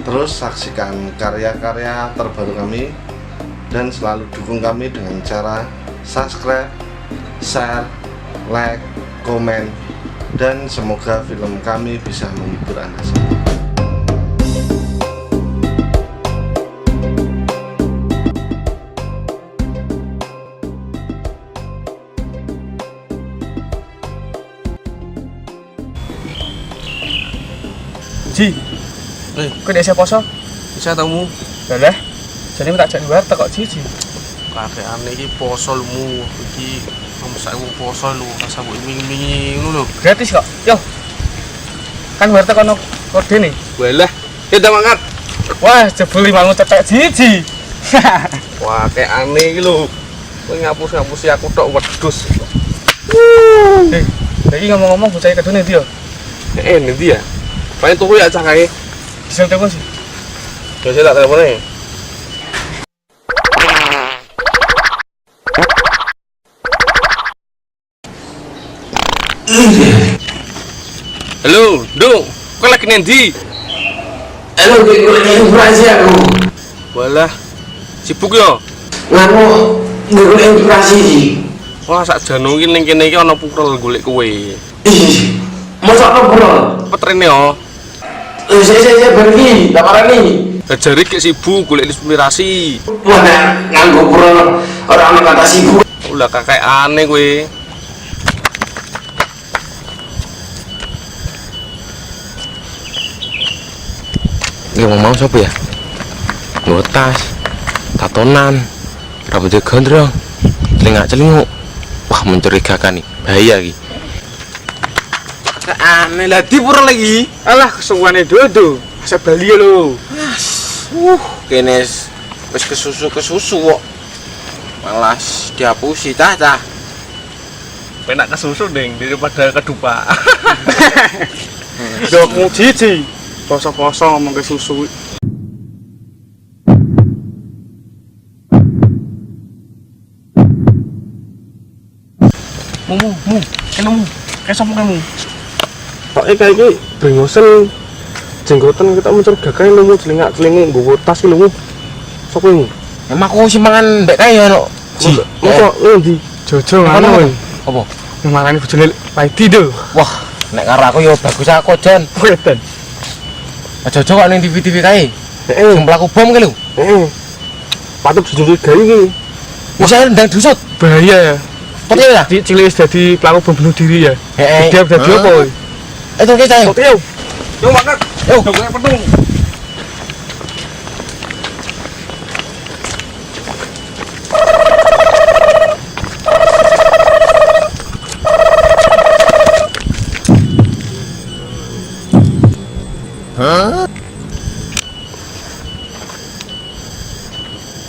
Terus saksikan karya-karya terbaru kami dan selalu dukung kami dengan cara subscribe, share, like, komen, dan semoga film kami bisa menghibur Anda semua. Ji, kok dia siapa poso? Bisa tamu. Lah, jadi minta jadi warteg kok Ji. Kakeane iki poso lumu. Iki masak wong poso lu, rasa mbok iming-imingi ngono lho. Gratis kok. Yo. Kan warteg ono kode nih. Walah, kita mangat. Wah, jebul mangu cetek Ji. Wah, kayak aneh iki lho. Kowe ngapus-ngapusi aku tok wedhus. Iki ngomong-ngomong bocah kedune ndi yo? Nanti ya. Paling tuku ya cah kae. Bisa telepon sih. Ya saya tak telepon. Halo, Dong. Kok lagi nendi? Halo, gue inspirasi aku. Walah, sibuk ya? Nganu, gue inspirasi sih. Wah, sak jano iki ning kene iki ana pukrel golek kowe. Ih, masa apa bro? Petrene yo. Saya pergi, tak parah nih. Jari kayak sibuk golek inspirasi. Wah, nganggo bro, orang kata sibuk. Ulah kakek aneh kowe. Ini mau siapa ya? Ngotas, tatonan, rambutnya gondrong, celingak-celinguk. Wah, mencurigakan nih, bahaya lagi. Aneh lah di pura lagi. Alah kesuwane dodo. Asa Bali lho. Kene wis kesusu kok. Malas dihapusi cah. Penak kesusu ding daripada kedupa. Dokmu Ji. Poso-poso ngomong ke susu. Mu, kenemu. Kayak sama kamu. Pak kayak iki brengosen jenggotan kita mencurigakan lu celingak-celinguk nggowo tas ki lho. Sopo iki? Emang aku sih mangan mbek kae ono. Mosok ngendi? Jojo ngono. Apa? Makane bojone Paidi lho. Wah, nek karo aku yo bagus aku Jan. Weten. Aja kok ning TV-TV kae. Sing pelaku bom ki lho. Heeh. Patut dicurigai iki. Bisa ndang dusut. Bahaya ya. Putih ya? Cilik wis dadi pelaku bom bunuh diri ya. Dia dadi apa? Itu kita. Yo. Yo makan. Yo. Golek petung.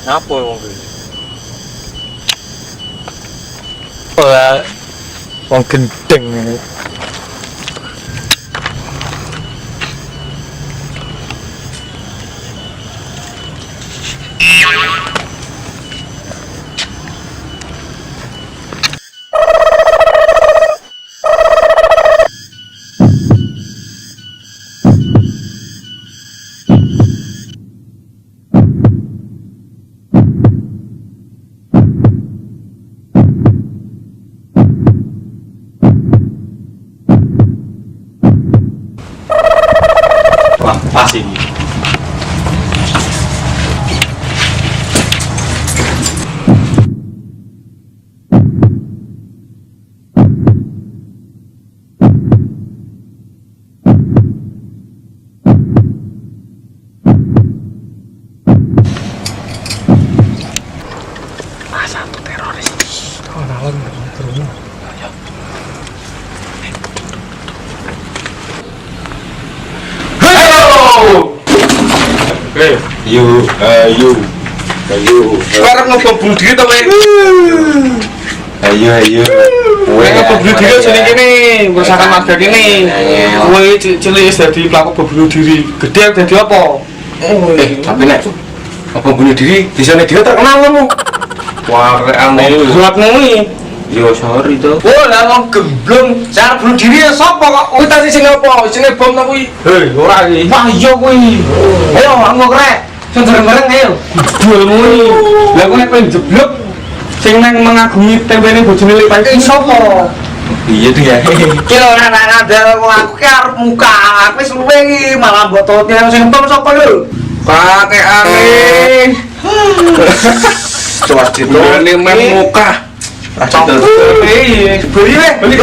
Apa wong iki? Wong gendeng. Pas ini. Satu teroris. Oh, nalar terus. Ayo. Sekarang ngobong bunuh diri to kowe? Ayo. Kowe ngobong bunuh diri sini kene, meresahkan warga kene. Kowe cilik wis dadi pelaku bunuh diri. Gede dadi apa? Tapi nek apa bunuh diri, disane dia terkenal kamu. Wah, aneh. Buatmu iki Yo sorry to. Oh, lah wong gemblong, cara bunuh diri ya sapa kok? Kuwi tadi sing apa? Sing bom ta kuwi? Hei, ora iki. Wah, iya kuwi. Ayo, aku krek. Sing bareng-bareng ayo. Dulmu iki. Lah kowe pengen jeblok sing nang mengagumi tempene bojone lek pae sapa? Iya tuh ya. Ki ora ada aku ki arep muka. Wis luwe iki malah mbok tote sing entom sapa lho? Kakeane. Coba ditone men muka. Iya, beli.